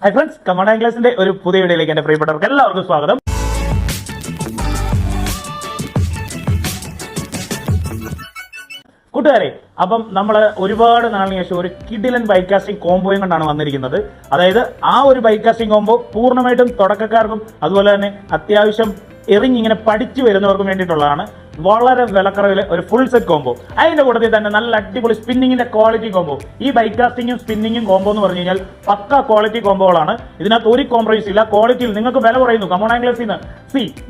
Hi friends, command ആംഗ്ലേഴ്സിന്റെ ഒരു പുതിയ വീഡിയോയിലേക്ക് എന്റെ പ്രിയപ്പെട്ടവർക്ക് എല്ലാവർക്കും സ്വാഗതം. കൂട്ടുകാരെ, അപ്പം നമ്മൾ ഒരുപാട് നാളിന് ശേഷം ഒരു കിഡിലൻ ബൈക്ക് കാസ്റ്റിംഗ് കോംബോയും കൊണ്ടാണ് വന്നിരിക്കുന്നത്. അതായത് ആ ഒരു ബൈക്ക് കാസ്റ്റിംഗ് കോംബോ പൂർണ്ണമായിട്ടും തുടക്കക്കാർക്കും അതുപോലെ തന്നെ അത്യാവശ്യം എറിഞ്ഞ് ഇങ്ങനെ പഠിച്ചു വരുന്നവർക്കും വേണ്ടിയിട്ടുള്ളതാണ്. വളരെ വിലക്കുറവില് ഒരു ഫുൾ സെറ്റ് കോംബോ. അതിന്റെ കൂട്ടത്തിൽ തന്നെ നല്ല അടിപൊളി സ്പിന്നിങ്ങിന്റെ ക്വാളിറ്റി കോംബോ. ഈ ബൈക്ക് കാസ്റ്റിംഗും സ്പിന്നിങ്ങും കോംബോ എന്ന് പറഞ്ഞു കഴിഞ്ഞാൽ പക്ക ക്വാളിറ്റി കോംബോകളാണ്. ഇതിനകത്ത് ഒരു കോംപ്രമൈസ് ഇല്ല. ക്വാളിറ്റിയിൽ നിങ്ങൾക്ക് വില കുറയുന്നു. കമോൺ ആംഗ്ലേഴ്സിൽ നിന്ന്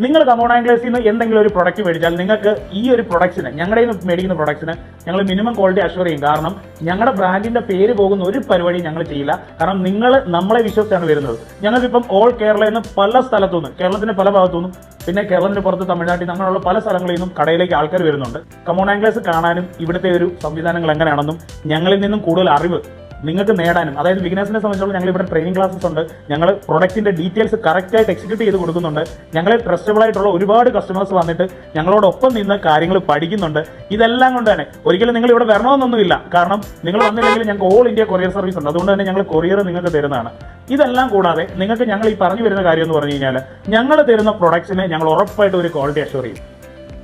നിങ്ങൾ കമോൺ ആംഗ്ലേഴ്സിൽ നിന്ന് എന്തെങ്കിലും ഒരു പ്രൊഡക്റ്റ് മേടിച്ചാൽ നിങ്ങൾക്ക് ഈ ഒരു പ്രൊഡക്ട്സിന്, ഞങ്ങളുടെ നിന്ന് മേടിക്കുന്ന പ്രൊഡക്ട്സിന് ഞങ്ങൾ മിനിമം ക്വാളിറ്റി അഷ്വർ ചെയ്യും. കാരണം ഞങ്ങളുടെ ബ്രാൻഡിന്റെ പേര് പോകുന്ന ഒരു പരിപാടി ഞങ്ങൾ ചെയ്യില്ല. കാരണം നിങ്ങൾ നമ്മളെ വിശ്വസിച്ചാണ് വരുന്നത്. ഞങ്ങൾക്കിപ്പം ഓൾ കേരളയിൽ നിന്ന് പല സ്ഥലത്തുനിന്ന്, കേരളത്തിന്റെ പല ഭാഗത്തുനിന്നും പിന്നെ കേരളത്തിന്റെ പുറത്ത് തമിഴ്നാട്ടിൽ അങ്ങനെയുള്ള പല സ്ഥലങ്ങളിൽ നിന്നും കടയിലേക്ക് ആൾക്കാർ വരുന്നുണ്ട്. കമോൺ ആംഗ്ലേഴ്സ് കാണാനും ഇവിടുത്തെ ഒരു സംവിധാനങ്ങൾ എങ്ങനെയാണെന്നും ഞങ്ങളിൽ നിന്നും കൂടുതൽ അറിവ് നിങ്ങൾക്ക് നേടാനും, അതായത് ബിഗിനേഴ്സിനെ സംബന്ധിച്ചോളം ഞങ്ങൾ ഇവിടെ ട്രെയിനിങ് ക്ലാസ്സസ് ഉണ്ട്. ഞങ്ങൾ പ്രൊഡക്റ്റിന്റെ ഡീറ്റെയിൽസ് കറക്റ്റായിട്ട് എക്സിക്യൂട്ട് ചെയ്ത് കൊടുക്കുന്നുണ്ട്. ഞങ്ങൾ ട്രസ്റ്റബിൾ ആയിട്ടുള്ള ഒരുപാട് കസ്റ്റമേഴ്സ് വന്നിട്ട് ഞങ്ങളോടൊപ്പം നിന്ന് കാര്യങ്ങൾ പഠിക്കുന്നുണ്ട്. ഇതെല്ലാം കൊണ്ട് തന്നെ ഒരിക്കലും നിങ്ങൾ ഇവിടെ വരണമെന്നൊന്നുമില്ല. കാരണം നിങ്ങൾ വന്നില്ലെങ്കിൽ ഞങ്ങൾക്ക് ഓൾ ഇന്ത്യ കൊറിയർ സർവീസ് ഉണ്ട്. അതുകൊണ്ട് തന്നെ ഞങ്ങൾ കൊറിയർ നിങ്ങൾക്ക് തരുന്നതാണ്. ഇതെല്ലാം കൂടാതെ നിങ്ങൾക്ക് ഞങ്ങൾ ഈ പറഞ്ഞു വരുന്ന കാര്യം എന്ന് പറഞ്ഞു കഴിഞ്ഞാൽ, ഞങ്ങൾ തരുന്ന പ്രൊഡക്ട്സിന് ഞങ്ങൾ ഉറപ്പായിട്ട് ഒരു ക്വാളിറ്റി അഷ്വർ ചെയ്യും.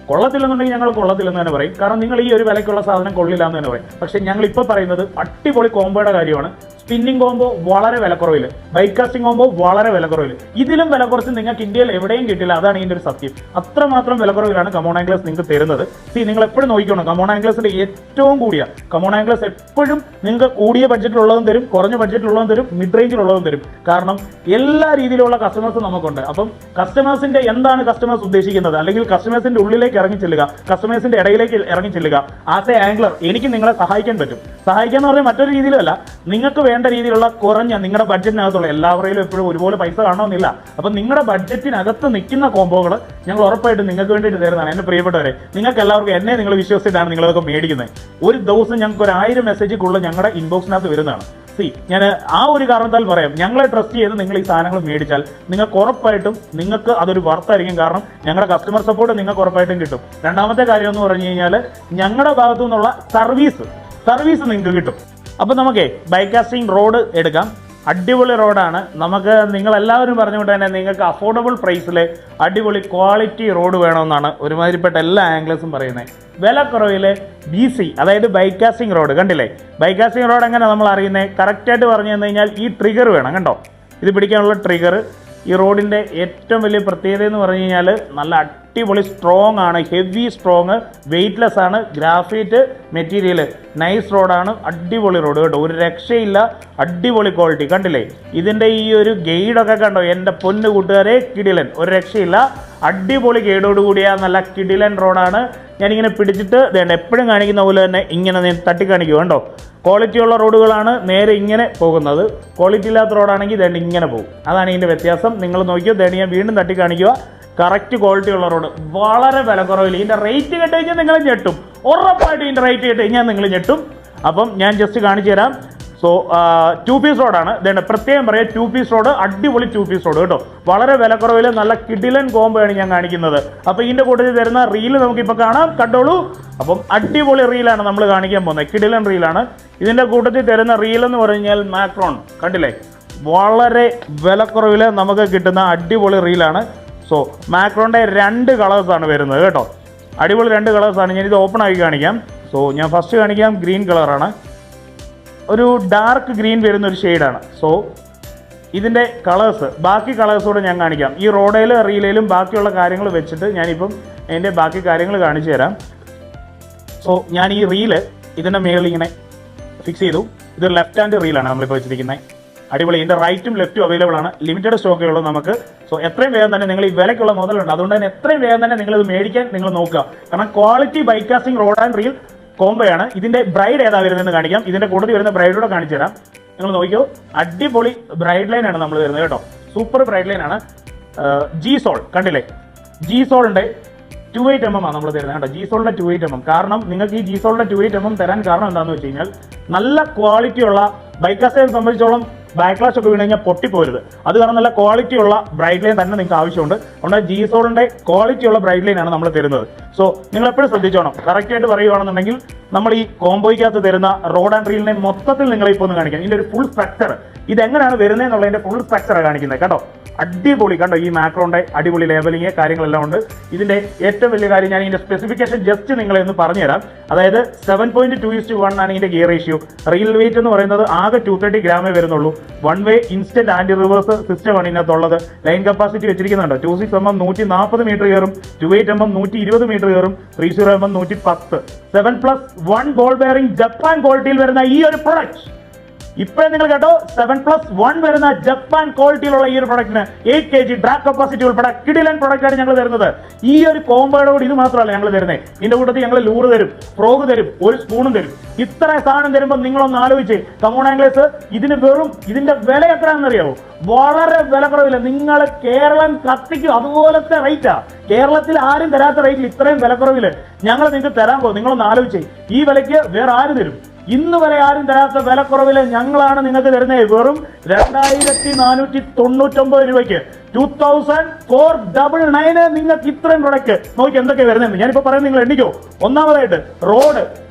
കൊള്ളത്തില്ലെന്നുണ്ടെങ്കിൽ ഞങ്ങൾ കൊള്ളത്തില്ലെന്ന് തന്നെ പറയും. കാരണം നിങ്ങൾ ഈ ഒരു വിലയ്ക്കുള്ള സാധനം കൊള്ളില്ല എന്ന് തന്നെ പറയും. പക്ഷെ ഞങ്ങൾ ഇപ്പോൾ പറയുന്നത് അടിപൊളി കോംബോയുടെ കാര്യമാണ്. സ്പിന്നിംഗ് കോംബോ വളരെ വിലക്കുറവില്, ബൈക്ക് കാസ്റ്റിംഗ് കോംബോ വളരെ വിലക്കുറവില്. ഇതിലും വില കുറച്ച് നിങ്ങൾക്ക് ഇന്ത്യയിൽ എവിടെയും കിട്ടില്ല. അതാണ് ഇതിന്റെ ഒരു സത്യം. അത്രമാത്രം വിലക്കുറവിലാണ് കമോൺ ആംഗ്ലേഴ്സ് നിങ്ങൾക്ക് തരുന്നത്. നിങ്ങൾ എപ്പോഴും നോക്കിക്കണം, കമോൺ ആംഗ്ലേഴ്സിന്റെ ഏറ്റവും കൂടിയ കമോൺ ആംഗ്ലേഴ്സ് എപ്പോഴും നിങ്ങൾക്ക് കൂടിയ ബഡ്ജറ്റിലുള്ളതും തരും, കുറഞ്ഞ ബഡ്ജറ്റിലുള്ളതും തരും, മിഡ് റേഞ്ചിലുള്ളതും തരും. കാരണം എല്ലാ രീതിയിലുള്ള കസ്റ്റമേഴ്സ് നമുക്കുണ്ട്. അപ്പം കസ്റ്റമേഴ്സിന്റെ എന്താണ് കസ്റ്റമേഴ്സ് ഉദ്ദേശിക്കുന്നത്, അല്ലെങ്കിൽ കസ്റ്റമേഴ്സിന്റെ ഉള്ളിലേക്ക് ഇറങ്ങി ചെല്ലുക, കസ്റ്റമേഴ്സിന്റെ ഇടയിലേക്ക് ഇറങ്ങി ചെല്ലുക. ആസ് എ ആംഗ്ലർ എനിക്ക് നിങ്ങളെ സഹായിക്കാൻ പറ്റും. സഹായിക്കാന്ന് പറഞ്ഞാൽ മറ്റൊരു രീതിയിലല്ല, നിങ്ങൾക്ക് വേണ്ട രീതിയിലുള്ള കുറഞ്ഞ നിങ്ങളുടെ ബഡ്ജറ്റിനകത്തുള്ള, എല്ലാവരെയും എപ്പോഴും ഒരുപോലെ പൈസ കാണണമെന്നില്ല. അപ്പൊ നിങ്ങളുടെ ബഡ്ജറ്റിനകത്ത് നിൽക്കുന്ന കോംബോകൾ ഞങ്ങൾ ഉറപ്പായിട്ടും നിങ്ങൾക്ക് വേണ്ടിയിട്ട് തരുന്നതാണ്. എന്റെ പ്രിയപ്പെട്ടവരെ, നിങ്ങൾക്ക് എല്ലാവർക്കും എന്നെ നിങ്ങൾ വിശ്വസിച്ചിട്ടാണ് നിങ്ങളതൊക്കെ മേടിക്കുന്നത്. ഒരു ദിവസം ഞങ്ങൾക്ക് 1000 മെസ്സേജുള്ള ഞങ്ങളുടെ ഇൻബോക്സിനകത്ത് വരുന്നതാണ്. ഞാൻ ആ ഒരു കാരണത്താൽ പറയാം, ഞങ്ങളെ ട്രസ്റ്റ് ചെയ്ത് നിങ്ങൾ ഈ സാധനങ്ങൾ മേടിച്ചാൽ നിങ്ങൾക്ക് ഉറപ്പായിട്ടും നിങ്ങൾക്ക് അതൊരു വർത്തായിരിക്കും. കാരണം ഞങ്ങളുടെ കസ്റ്റമർ സപ്പോർട്ട് നിങ്ങൾക്ക് ഉറപ്പായിട്ടും കിട്ടും. രണ്ടാമത്തെ കാര്യം എന്ന് പറഞ്ഞു കഴിഞ്ഞാൽ, ഞങ്ങളുടെ ഭാഗത്തു നിന്നുള്ള സർവീസ് നിങ്ങൾക്ക് കിട്ടും. അപ്പൊ നമുക്ക് ബൈക്ക് കാസ്റ്റിംഗ് റോഡ് എടുക്കാം. അടിപൊളി റോഡാണ്. നമുക്ക് നിങ്ങളെല്ലാവരും പറഞ്ഞുകൊണ്ട് തന്നെ നിങ്ങൾക്ക് അഫോർഡബിൾ പ്രൈസിൽ അടിപൊളി ക്വാളിറ്റി റോഡ് വേണമെന്നാണ് ഒരുമാതിരിപ്പെട്ട എല്ലാ ആംഗ്ലേഴ്സും പറയുന്നത്. വിലക്കുറവിൽ BC, അതായത് ബൈക്ക് കാസ്റ്റിംഗ് റോഡ്. കണ്ടില്ലേ ബൈക്ക് കാസ്റ്റിംഗ് റോഡ് എങ്ങനെ നമ്മൾ അറിയുന്നത്? കറക്റ്റായിട്ട് പറഞ്ഞു തന്നു കഴിഞ്ഞാൽ ഈ ട്രിഗർ വേണം. കണ്ടോ, ഇത് പിടിക്കാനുള്ള ട്രിഗർ. ഈ റോഡിൻ്റെ ഏറ്റവും വലിയ പ്രത്യേകത എന്ന് പറഞ്ഞു കഴിഞ്ഞാൽ നല്ല അടിപൊളി സ്ട്രോങ് ആണ്, ഹെവി സ്ട്രോങ്, വെയ്റ്റ്ലെസ് ആണ്, ഗ്രാഫൈറ്റ് മെറ്റീരിയൽ, നൈസ് റോഡാണ്. അടിപൊളി റോഡ് കേട്ടോ, ഒരു രക്ഷയില്ല. അടിപൊളി ക്വാളിറ്റി. കണ്ടില്ലേ ഇതിൻ്റെ ഈ ഒരു ഗൈഡൊക്കെ കണ്ടോ, എൻ്റെ പൊന്നു കൂട്ടുകാരെ, കിടിലൻ, ഒരു രക്ഷയില്ല. അടിപൊളി ഗൈഡോട് കൂടിയ നല്ല കിടിലൻ റോഡാണ്. ഞാനിങ്ങനെ പിടിച്ചിട്ട് എപ്പോഴും കാണിക്കുന്ന പോലെ തന്നെ ഇങ്ങനെ തട്ടി കാണിക്കുക. കണ്ടോ, ക്വാളിറ്റിയുള്ള റോഡുകളാണ് നേരെ ഇങ്ങനെ പോകുന്നത്. ക്വാളിറ്റി ഇല്ലാത്ത റോഡാണെങ്കിൽ ദേണ്ട ഇങ്ങനെ പോകും. അതാണ് ഇതിൻ്റെ വ്യത്യാസം. നിങ്ങൾ നോക്കിയോ, ദേണ്ട ഞാൻ വീണ്ടും തട്ടി കാണിക്കുക. കറക്റ്റ് ക്വാളിറ്റി ഉള്ള റോഡ്, വളരെ വിലക്കുറവില്ല. ഇതിൻ്റെ റേറ്റ് കേട്ട് കഴിഞ്ഞാൽ നിങ്ങൾ ഞെട്ടും. ഉറപ്പായിട്ട് ഇതിൻ്റെ റേറ്റ് കേട്ട് കഴിഞ്ഞാൽ നിങ്ങൾ ഞെട്ടും. അപ്പം ഞാൻ ജസ്റ്റ് കാണിച്ചു തരാം. സോ 2 പീസ് റോഡാണ്. ഇതേണ്ട പ്രത്യേകം പറയാം, 2 പീസ് റോഡ്, അടിപൊളി 2 പീസ് റോഡ് കേട്ടോ. വളരെ വിലക്കുറവിൽ നല്ല കിടിലൻ കോംബോയാണ് ഞാൻ കാണിക്കുന്നത്. അപ്പോൾ ഇതിൻ്റെ കൂട്ടത്തിൽ തരുന്ന റീല് നമുക്കിപ്പോൾ കാണാം, കണ്ടോളൂ. അപ്പം അടിപൊളി റീലാണ് നമ്മൾ കാണിക്കാൻ പോകുന്നത്, കിടിലൻ റീലാണ്. ഇതിൻ്റെ കൂട്ടത്തിൽ തരുന്ന റീലെന്ന് പറഞ്ഞാൽ മാക്രോൺ. കണ്ടില്ലേ, വളരെ വിലക്കുറവിൽ നമുക്ക് കിട്ടുന്ന അടിപൊളി റീലാണ്. സോ മാക്രോണിൻ്റെ 2 കളേഴ്സാണ് വരുന്നത് കേട്ടോ. അടിപൊളി 2 കളേഴ്സാണ്. ഞാനിത് ഓപ്പൺ ആക്കി കാണിക്കാം. സോ ഞാൻ ഫസ്റ്റ് കാണിക്കാം, ഗ്രീൻ കളറാണ്, ഒരു ഡാർക്ക് ഗ്രീൻ വരുന്ന ഒരു ഷെയ്ഡാണ്. സോ ഇതിൻ്റെ കളേഴ്സ്, ബാക്കി കളേഴ്സോടെ ഞാൻ കാണിക്കാം. ഈ റോഡയിലും റീലയിലും ബാക്കിയുള്ള കാര്യങ്ങൾ വെച്ചിട്ട് ഞാനിപ്പം അതിൻ്റെ ബാക്കി കാര്യങ്ങൾ കാണിച്ചു തരാം. സോ ഞാൻ ഈ റീല് ഇതിൻ്റെ മേളിൽ ഇങ്ങനെ ഫിക്സ് ചെയ്തു. ഇത് ലെഫ്റ്റ് ഹാൻഡ് റീലാണ് നമ്മളിപ്പോൾ വെച്ചിരിക്കുന്നത്. അടിപൊളി. ഇതിൻ്റെ റൈറ്റും ലെഫ്റ്റും അവൈലബിൾ ആണ്. ലിമിറ്റഡ് സ്റ്റോക്കുകൾ നമുക്ക്. സോ എത്രയും വേഗം തന്നെ നിങ്ങൾ ഈ വിലയ്ക്കുള്ള മുതലുണ്ട്. അതുകൊണ്ട് തന്നെ എത്രയും വേഗം തന്നെ നിങ്ങളിത് മേടിക്കാൻ നിങ്ങൾ നോക്കുക. കാരണം quality bait casting rod and reel കോംബോയാണ്. ഇതിന്റെ ബ്രൈഡ് ഏതാ വരുന്നതെന്ന് കാണിക്കാം. ഇതിന്റെ കൂട്ടത്തിൽ വരുന്ന ബ്രൈഡോടെ കാണിച്ചു തരാം. നിങ്ങൾ നോക്കിയോ, അടിപൊളി ബ്രൈഡ് ലൈൻ ആണ് നമ്മൾ വരുന്നത് കേട്ടോ. സൂപ്പർ ബ്രൈഡ് ലൈൻ ആണ്. G-Sol കണ്ടില്ലേ, G-Solന്റെ 28mm ആണ് നമ്മൾ തരുന്നത് കേട്ടോ. G-Solന്റെ 28mm. കാരണം നിങ്ങൾക്ക് ഈ G-Solന്റെ 28mm തരാൻ കാരണം എന്താണെന്ന് വെച്ച് കഴിഞ്ഞാൽ, നല്ല ക്വാളിറ്റിയുള്ള ബൈക്ക് കാസ്റ്റിനെ സംബന്ധിച്ചോളം ബാക്ക്ലാഷ് ഒക്കെ വീണ് കഴിഞ്ഞാൽ പൊട്ടിപ്പോരുത്. അത് കാരണം നല്ല ക്വാളിറ്റിയുള്ള ബ്രൈഡ് ലൈൻ തന്നെ നിങ്ങൾക്ക് ആവശ്യമുണ്ട്. അതുകൊണ്ട് G-Solന്റെ ക്വാളിറ്റിയുള്ള ബ്രൈഡ് ലൈൻ ആണ് നമ്മൾ തരുന്നത്. സോ നിങ്ങൾ എപ്പോഴും ശ്രദ്ധിച്ചോണം. കറക്റ്റായിട്ട് പറയുകയാണെന്നുണ്ടെങ്കിൽ നമ്മൾ ഈ കോംബോയ്ക്കകത്ത് തരുന്ന റോഡ് ആൻഡ് റീലിനെ മൊത്തത്തിൽ നിങ്ങളെ ഇപ്പോൾ ഒന്ന് കാണിക്കാം. ഇതിൻ്റെ ഒരു ഫുൾ സ്ട്രക്ചർ ഇതെങ്ങനെയാണ് വരുന്നത് എന്നുള്ളതിന്റെ ഫുൾ സ്ട്രക്ചറാണ് കാണിക്കുന്നത് കേട്ടോ. അടിപൊളി കണ്ടോ, ഈ മാക്രോന്റെ അടിപൊളി ലേബലിങ് കാര്യങ്ങളെല്ലാം ഉണ്ട്. ഇതിന്റെ ഏറ്റവും വലിയ കാര്യം ഞാൻ ഇതിന്റെ സ്പെസിഫിക്കേഷൻ ജസ്റ്റ് നിങ്ങളെ ഒന്ന് പറഞ്ഞുതരാം. അതായത് 7.2:1 ആണ് ഇതിന്റെ ഗിയർ റേഷ്യോ. റീൽ വെയിറ്റ് എന്ന് പറയുന്നത് ആകെ 230 ഗ്രാമേ വരുന്നുള്ളൂ. 1 way instant anti reverse system ആണ് ഇതിനകത്തുള്ളത്. ലൈൻ കപ്പാസിറ്റി വെച്ചിരിക്കുന്നുണ്ട്. 26mm 140 മീറ്റർ കയറും, 28mm 120 മീറ്റർ കയറും, 30mm 110. 7+1 ബോൾ ബെയറിംഗ് ജപ്പാൻ ക്വാളിറ്റിയിൽ വരുന്ന ഈ ഒരു പ്രൊഡക്റ്റ് ഇപ്പോഴും നിങ്ങൾ കേട്ടോ, 7+1 വരുന്ന ജപ്പാൻ ക്വാളിറ്റിയിലുള്ള ഈ ഒരു പ്രൊഡക്റ്റിന് 8 kg ഡ്രാഗ് കപ്പാസിറ്റി ഉൾപ്പെടെ കിടിലൻ പ്രൊഡക്റ്റ് ആണ് ഞങ്ങൾ തരുന്നത്. ഈ ഒരു കോമ്പോയോട് ഇത് മാത്രമല്ല ഞങ്ങൾ തരുന്നത്, ഇതിന്റെ കൂട്ടത്തിൽ ഞങ്ങൾ ലൂറ് തരും, ഫ്രോഗ് തരും, ഒരു സ്പൂണും തരും. ഇത്ര സാധനം തരുമ്പോൾ നിങ്ങളൊന്ന് ആലോചിച്ച് കമോൺ ആംഗ്ലേഴ്സ്, ഇതിന് വെറും ഇതിന്റെ വില എത്രയാണെന്ന് അറിയാമോ? വളരെ വില കുറവില്ല. നിങ്ങൾ കേരളം കത്തിക്കും അതുപോലത്തെ റേറ്റാ. കേരളത്തിൽ ആരും തരാത്ത റേറ്റിൽ ഇത്രയും വിലക്കുറവില് ഞങ്ങൾ നിങ്ങൾക്ക് തരാൻ പോകും. നിങ്ങളൊന്ന് ആലോചിച്ച്, ഈ വിലയ്ക്ക് വേറെ ആര് തരും? ഇന്ന് വരെ ആരും തരാത്ത വിലക്കുറവില് ഞങ്ങളാണ് നിങ്ങൾക്ക് തരുന്നത്. വെറും 2499 രൂപയ്ക്ക് 2499 നിങ്ങൾക്ക് ഇത്രയും പ്രൊഡക്റ്റ് നോക്കി എന്തൊക്കെ വരുന്നത് ഞാനിപ്പോ പറയുന്നത് നിങ്ങൾ എണ്ണിക്കോ. ഒന്നാമതായിട്ട് rod,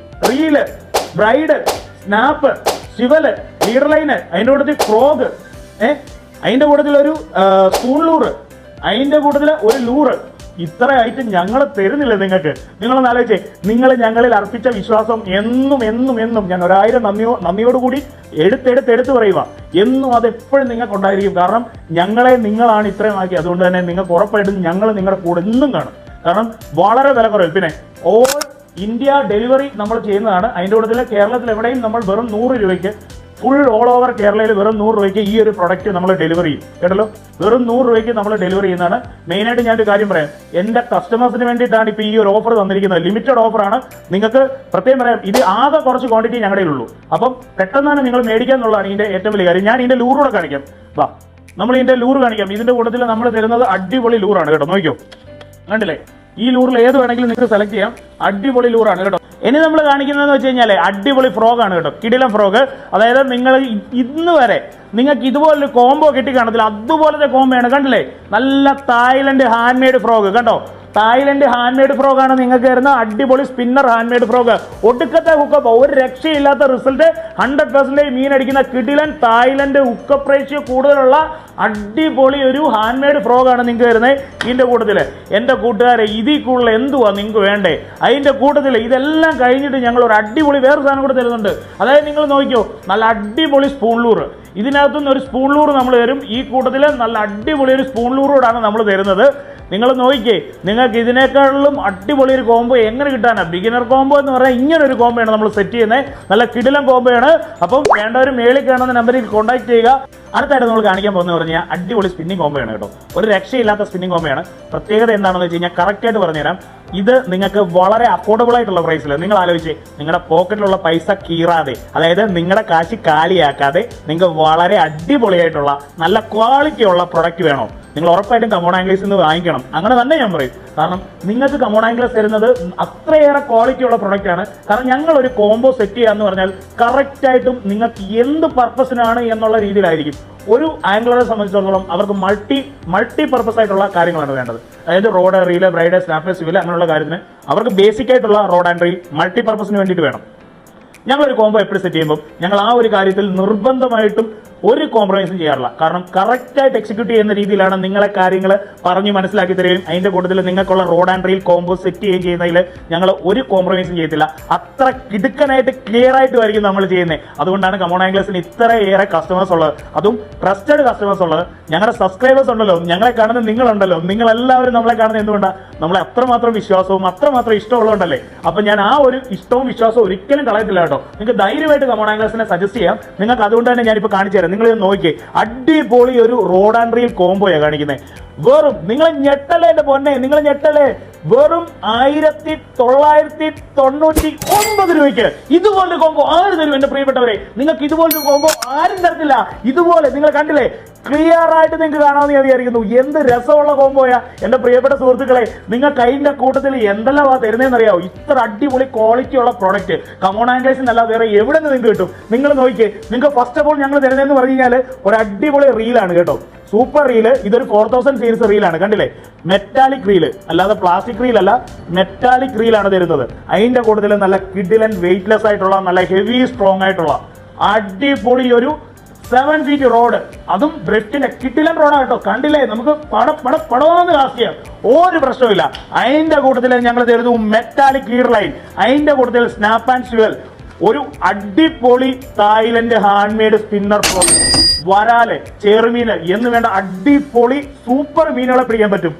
reel, braid, snap, swivel, leader line, അതിന്റെ കൂട്ടത്തിൽ ഫ്രോഗ്, അതിന്റെ കൂട്ടത്തിൽ ഒരു സ്പൂൺ ലൂറ്, അതിന്റെ കൂട്ടത്തിൽ ഒരു ലൂറ്. ഇത്ര ആയിട്ട് ഞങ്ങൾ തരുന്നില്ല നിങ്ങൾക്ക്. നിങ്ങളൊന്ന് ആലോചിച്ചേ, നിങ്ങൾ ഞങ്ങളിൽ അർപ്പിച്ച വിശ്വാസം എന്നും എന്നും എന്നും ഞാൻ 1000 നന്ദിയോടുകൂടി എടുത്ത് പറയുക. എന്നും അതെപ്പോഴും നിങ്ങൾക്ക് ഉണ്ടായിരിക്കും. കാരണം ഞങ്ങളെ നിങ്ങളാണ് ഇത്രയും ആക്കി. അതുകൊണ്ട് തന്നെ നിങ്ങൾക്ക് ഉറപ്പായിട്ടും ഞങ്ങൾ നിങ്ങളുടെ കൂടെ എന്നും കാണും. കാരണം വളരെ വില കുറവിൽ. പിന്നെ ഓൾ ഇന്ത്യ ഡെലിവറി നമ്മൾ ചെയ്യുന്നതാണ്. അതിൻ്റെ കൂട്ടത്തിൽ കേരളത്തിൽ എവിടെയും നമ്മൾ വെറും 100 രൂപയ്ക്ക് ഫുൾ ഓൾ ഓവർ കേരളയിൽ വെറും 100 രൂപയ്ക്ക് ഈ ഒരു പ്രൊഡക്റ്റ് നമ്മൾ ഡെലിവറി ചെയ്യും. കേട്ടല്ലോ, വെറും 100 രൂപയ്ക്ക് നമ്മൾ ഡെലിവറി ചെയ്യുന്നതാണ്. മെയിനായിട്ട് ഞാനൊരു കാര്യം പറയാം, എൻ്റെ കസ്റ്റമേഴ്സിന് വേണ്ടിയിട്ടാണ് ഇപ്പോൾ ഈ ഒരു ഓഫർ തന്നിരിക്കുന്നത്. ലിമിറ്റഡ് ഓഫറാണ്. നിങ്ങൾക്ക് പ്രത്യേകം പറയാം, ഇത് ആകെ കുറച്ച് ക്വാണ്ടിറ്റി ഞങ്ങളുടെ ഉള്ളൂ. അപ്പം പെട്ടെന്ന് തന്നെ നിങ്ങൾ മേടിക്കുക എന്നുള്ളതാണ് ഇതിൻ്റെ ഏറ്റവും വലിയ കാര്യം. ഞാൻ ഇതിൻ്റെ ലൂറൂടെ കാണിക്കാം. വാ, നമ്മൾ ഇതിൻ്റെ ലൂറ് കാണിക്കാം. ഇതിൻ്റെ കൂട്ടത്തിൽ നമ്മൾ തരുന്നത് അടിപൊളി ലൂറാണ് കേട്ടോ. നോക്കിയോ, കണ്ടില്ലേ? ഈ ലൂറിൽ ഏത് വേണമെങ്കിലും നിങ്ങൾക്ക് സെലക്ട് ചെയ്യാം. അടിപൊളി ലൂറാണ് കേട്ടോ. ഇനി നമ്മൾ കാണിക്കുന്നതെന്ന് വെച്ച് കഴിഞ്ഞാൽ അടിപൊളി ഫ്രോഗാണ് കേട്ടോ, കിടിലൻ ഫ്രോഗ്. അതായത് നിങ്ങൾ ഇന്ന് വരെ നിങ്ങൾക്ക് ഇതുപോലൊരു കോംബോ കിട്ടി കാണത്തില്ല, അതുപോലത്തെ കോംബോയാണ്. കണ്ടില്ലേ, നല്ല തായ്ലൻഡ് ഹാൻഡ് മെയ്ഡ് ഫ്രോഗ് കണ്ടോ. തായ്ലൻഡ് ഹാൻഡ് മെയ്ഡ് ഫ്രോഗാണ് നിങ്ങൾക്ക് വരുന്ന അടിപൊളി സ്പിന്നർ ഹാൻഡ് മെയ്ഡ് ഫ്രോഗ്. ഒടുക്കത്തെ ഹുക്കപ്പ്, ഒരു രക്ഷയില്ലാത്ത റിസൾട്ട്, 100% മീൻ അടിക്കുന്ന കിടിലൻ തായ്ലൻഡ് ഹുക്കപ്പ് റേഷ്യോ കൂടുതലുള്ള അടിപൊളി ഒരു ഹാൻഡ് മെയ്ഡ് ഫ്രോഗാണ് നിങ്ങൾക്ക് വരുന്നത്. ഇതിൻ്റെ കൂട്ടത്തിൽ എൻ്റെ കൂട്ടുകാരെ ഇതിൽ കൂടുതൽ എന്തുവാ നിങ്ങൾക്ക് വേണ്ടേ? അതിൻ്റെ കൂട്ടത്തിൽ ഇതെല്ലാം കഴിഞ്ഞിട്ട് ഞങ്ങൾ ഒരു അടിപൊളി വേറെ സാധനം കൂടെ തരുന്നുണ്ട്. അതായത് നിങ്ങൾ നോക്കിയോ, നല്ല അടിപൊളി സ്പൂൺ ലൂറ്. ഇതിനകത്തുനിന്ന് ഒരു സ്പൂൺ ലൂറ് നമ്മൾ തരും. ഈ കൂട്ടത്തിൽ നല്ല അടിപൊളി ഒരു സ്പൂൺ ലൂറോടാണ് നമ്മൾ തരുന്നത്. നിങ്ങൾ നോക്കിക്കേ, നിങ്ങൾക്ക് ഇതിനേക്കാളും അടിപൊളി ഒരു കോംബോ എങ്ങനെ കിട്ടാനാണ്? ബിഗിനർ കോംബോ എന്ന് പറഞ്ഞാൽ ഇങ്ങനെ ഒരു കോംബോയാണ് നമ്മൾ സെറ്റ് ചെയ്യുന്നത്. നല്ല കിടിലൻ കോംബോയാണ്. അപ്പം വേണ്ടവർ മേളിൽ കാണുന്ന നമ്പറിൽ കോൺടാക്ട് ചെയ്യുക. അടുത്തായിട്ട് നമ്മൾ കാണിക്കാൻ പോകുന്നത് പറഞ്ഞാൽ അടിപൊളി സ്പിന്നിങ് കോംബോയാണ് കേട്ടോ. ഒരു രക്ഷയില്ലാത്ത സ്പിന്നിങ് കോംബോയാണ്. പ്രത്യേകത എന്താണെന്ന് വെച്ച് കഴിഞ്ഞാൽ കറക്റ്റായിട്ട് പറഞ്ഞുതരാം. ഇത് നിങ്ങൾക്ക് വളരെ അഫോർഡബിൾ ആയിട്ടുള്ള പ്രൈസിൽ, നിങ്ങൾ ആലോചിച്ച്, നിങ്ങളുടെ പോക്കറ്റിലുള്ള പൈസ കീറാതെ, അതായത് നിങ്ങളുടെ കാശ് കാലിയാക്കാതെ നിങ്ങൾക്ക് വളരെ അടിപൊളിയായിട്ടുള്ള നല്ല ക്വാളിറ്റിയുള്ള പ്രൊഡക്റ്റ് വേണോ? നിങ്ങൾ ഉറപ്പായിട്ടും കമോൺ ആംഗ്ലേഴ്സിൽ നിന്ന് വാങ്ങിക്കണം. അങ്ങനെ തന്നെ ഞാൻ പറയും. കാരണം നിങ്ങൾക്ക് കമോൺ ആംഗ്ലേഴ്സ് തരുന്നത് അത്രയേറെ ക്വാളിറ്റി ഉള്ള പ്രൊഡക്റ്റ് ആണ്. കാരണം ഞങ്ങൾ ഒരു കോംബോ സെറ്റ് ചെയ്യാന്ന് പറഞ്ഞാൽ കറക്റ്റായിട്ടും നിങ്ങൾക്ക് എന്ത് പർപ്പസിനാണ് എന്നുള്ള രീതിയിലായിരിക്കും. ഒരു ആംഗ്ലറെ സംബന്ധിച്ചിടത്തോളം അവർക്ക് മൾട്ടി പർപ്പസ് ആയിട്ടുള്ള കാര്യങ്ങളാണ് വേണ്ടത്. അതായത് road, reel, braid, snap, civil അങ്ങനെയുള്ള കാര്യത്തിന് അവർക്ക് ബേസിക് ആയിട്ടുള്ള റോഡ് ആൻഡ് റീൽ മൾട്ടി പർപ്പസിന് വേണ്ടിയിട്ട് വേണം. ഞങ്ങളൊരു കോംബോ എപ്പോഴും സെറ്റ് ചെയ്യുമ്പോൾ ഞങ്ങൾ ആ ഒരു കാര്യത്തിൽ നിർബന്ധമായിട്ടും ഒരു കോംപ്രമൈസും ചെയ്യാറില്ല. കാരണം കറക്റ്റായിട്ട് എക്സിക്യൂട്ട് ചെയ്യുന്ന രീതിയിലാണ് നിങ്ങളെ കാര്യങ്ങൾ പറഞ്ഞ് മനസ്സിലാക്കി തരികയും അതിൻ്റെ കൂട്ടത്തിൽ നിങ്ങൾക്കുള്ള road and reel combo set ചെയ്യുകയും ചെയ്യുന്നതിൽ ഞങ്ങൾ ഒരു കോംപ്രമൈസും ചെയ്യത്തില്ല. അത്ര കിടുക്കനായിട്ട് ക്ലിയർ ആയിട്ടുമായിരിക്കും നമ്മൾ ചെയ്യുന്നത്. അതുകൊണ്ടാണ് കമോൺ ആംഗ്ലേഴ്സിന് ഇത്രയേറെ കസ്റ്റമേഴ്സ് ഉള്ളത്, അതും ട്രസ്റ്റഡ് കസ്റ്റമേഴ്സ് ഉള്ളത്. ഞങ്ങളുടെ സബ്സ്ക്രൈബേഴ്സ് ഉണ്ടല്ലോ, ഞങ്ങളെ കാണുന്ന നിങ്ങളുണ്ടല്ലോ, നിങ്ങളെല്ലാവരും നമ്മളെ കാണുന്നത് എന്തുകൊണ്ടാണ്? നമ്മളെ അത്രമാത്രം വിശ്വാസവും അത്രമാത്രം ഇഷ്ടമുള്ളതുകൊണ്ടല്ലേ. അപ്പം ഞാൻ ആ ഒരു ഇഷ്ടവും വിശ്വാസവും ഒരിക്കലും കളയത്തില്ല കേട്ടോ. നിങ്ങൾക്ക് ധൈര്യമായിട്ട് കമോൺ ആംഗ്ലേഴ്സിനെ സജസ്റ്റ് ചെയ്യാം. നിങ്ങൾക്ക് അതുകൊണ്ട് തന്നെ ഞാനിപ്പോൾ കാണിച്ചു തരാം. നിങ്ങൾ നോക്കിയേ, അടിപൊളി ഒരു റോഡ് ആൻഡ് റീൽ കോംബോയാണ് കാണിക്കുന്നത്. വെറും നിങ്ങൾ ഞെട്ടലേ, എന്റെ പൊന്നെ, നിങ്ങൾ ഞെട്ടലേ, വെറും 1999 രൂപയ്ക്ക് ഇതുപോലൊരു കോംബോ ആര് തരും? എന്റെ പ്രിയപ്പെട്ടവരെ, നിങ്ങൾക്ക് ഇതുപോലൊരു കോംബോ ആരും തരത്തില്ല. ഇതുപോലെ നിങ്ങൾ കണ്ടില്ലേ, ക്ലിയർ ആയിട്ട് നിങ്ങൾക്ക് കാണാമെന്ന് ഞാൻ വിചാരിക്കുന്നു. എന്ത് രസമുള്ള കോംബോയാ എന്റെ പ്രിയപ്പെട്ട സുഹൃത്തുക്കളെ. നിങ്ങൾക്ക് അതിന്റെ കൂട്ടത്തിൽ എന്തെല്ലാം തരുന്നതെന്ന് അറിയാവോ? ഇത്ര അടിപൊളി ക്വാളിറ്റി ഉള്ള പ്രോഡക്റ്റ് കമോൺ ആംഗ്ലേഴ്സിൽ അല്ല വേറെ എവിടെ നിന്ന് നിങ്ങൾക്ക് കിട്ടും? നിങ്ങൾ നോക്കിയേ, നിങ്ങൾക്ക് ഫസ്റ്റ് ഓഫ് ഓൾ ഞങ്ങൾ തരുന്നതെന്ന് പറഞ്ഞു കഴിഞ്ഞാൽ ഒരു അടിപൊളി റീലാണ് കേട്ടോ. Super reel. ഇതൊരു 4000 സീരീസ് റീലാണ്. കണ്ടില്ലേ, മെറ്റാലിക് റീല്, അല്ലാതെ പ്ലാസ്റ്റിക് റീൽ അല്ല, മെറ്റാലിക് റീലാണ് തരുന്നത്. അതിന്റെ കൂട്ടത്തിൽ നല്ല കിഡിലൻ വെയിറ്റ്ലെസ് ആയിട്ടുള്ള നല്ല ഹെവി സ്ട്രോങ് ആയിട്ടുള്ള അടിപൊളി ഒരു 7 ഫീറ്റ് റോഡ്, അതും ബ്രിഫ്റ്റിന്റെ കിട്ടിലൻ റോഡാണ് കേട്ടോ. കണ്ടില്ലേ, നമുക്ക് പടമെന്ന് കാസ്റ്റ് ചെയ്യാം, ഒരു പ്രശ്നമില്ല. അതിന്റെ കൂട്ടത്തിൽ ഞങ്ങൾ തരുന്നു മെറ്റാലിക് ലീഡർ ലൈൻ, അതിന്റെ കൂട്ടത്തിൽ സ്നാപ്പ് ആൻഡ് സ്വിവൽ, ഒരു അടിപൊളി Thailand handmade spinner flow, വരാല്, ചെറുമീന് എന്ന് വേണ്ട അടിപൊളി സൂപ്പർ മീനുകളെ പിടിക്കാൻ പറ്റും.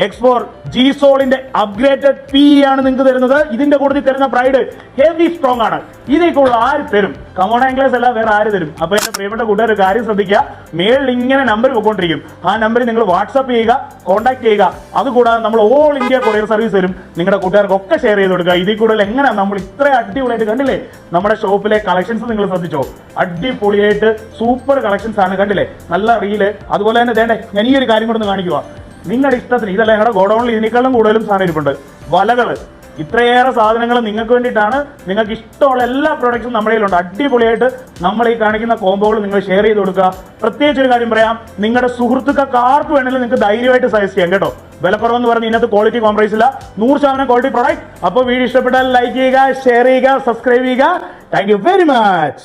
X4 G-Solന്റെ അപ്ഗ്രേഡഡ് പി ആണ് നിങ്ങൾക്ക് തരുന്നത്. ഇതിന്റെ കൂട്ടത്തിൽ തരുന്ന പ്രൈഡ് ഹെവി സ്ട്രോങ് ആണ്. ഇതിലേക്കുള്ള ആര് തരും? കമോൺ ആംഗ്ലേഴ്സ് അല്ല, വേറെ ആര് തരും? അപ്പൊ എന്റെ പ്രിയപ്പെട്ട കൂട്ടുകാർ ഒരു കാര്യം ശ്രദ്ധിക്കുക, മേളിൽ ഇങ്ങനെ നമ്പർ പോയിക്കൊണ്ടിരിക്കും. ആ നമ്പറിൽ നിങ്ങൾ വാട്സ്ആപ്പ് ചെയ്യുക, കോൺടാക്ട് ചെയ്യുക. അതുകൂടാതെ നമ്മൾ ഓൾ ഇന്ത്യ കൊറിയർ സർവീസ് തരും. നിങ്ങളുടെ കൂട്ടുകാർക്കൊക്കെ ഷെയർ ചെയ്ത് കൊടുക്കുക. ഇതിൽ കൂടുതൽ എങ്ങനെയാണ് നമ്മൾ ഇത്ര അടിപൊളിയായിട്ട് കണ്ടില്ലേ? നമ്മുടെ ഷോപ്പിലെ കളക്ഷൻസ് നിങ്ങൾ ശ്രദ്ധിച്ചോ, അടിപൊളിയായിട്ട് സൂപ്പർ കളക്ഷൻസ് ആണ്. കണ്ടില്ലേ, നല്ല റീല്. അതുപോലെ തന്നെ വേണ്ടേ, ഞാൻ ഈ ഒരു കാര്യം കൂടെ ഒന്ന് കാണിക്കുക. നിങ്ങളുടെ ഇഷ്ടത്തിന്, ഇതല്ല ഞങ്ങളുടെ ഗോഡൌണിൽ ഇതിനേക്കാളും കൂടുതലും സാധനം ഇരിപ്പുണ്ട്. വലകള്, ഇത്രയേറെ സാധനങ്ങൾ നിങ്ങൾക്ക് വേണ്ടിയിട്ടാണ്. നിങ്ങൾക്ക് ഇഷ്ടമുള്ള എല്ലാ പ്രോഡക്റ്റ്സും നമ്മുടെ കയ്യിലുണ്ട്. അടിപൊളിയായിട്ട് നമ്മൾ ഈ കാണിക്കുന്ന കോമ്പോകൾ നിങ്ങൾ ഷെയർ ചെയ്ത് കൊടുക്കുക. പ്രത്യേകിച്ച് ഒരു കാര്യം പറയാം, നിങ്ങളുടെ സുഹൃത്തുക്കൾക്ക് ആർക്ക് വേണമെങ്കിലും നിങ്ങൾക്ക് ധൈര്യമായിട്ട് സജസ്റ്റ് ചെയ്യാം കേട്ടോ. വിലക്കുറവെന്ന് പറഞ്ഞ് ഇതിനകത്ത് ക്വാളിറ്റി കോംപ്രമൈസ് ഇല്ല, 100% ക്വാളിറ്റി പ്രോഡക്റ്റ്. അപ്പോൾ വീഡിയോ ഇഷ്ടപ്പെട്ടാൽ ലൈക്ക് ചെയ്യുക, ഷെയർ ചെയ്യുക, സബ്സ്ക്രൈബ് ചെയ്യുക. Thank you very much.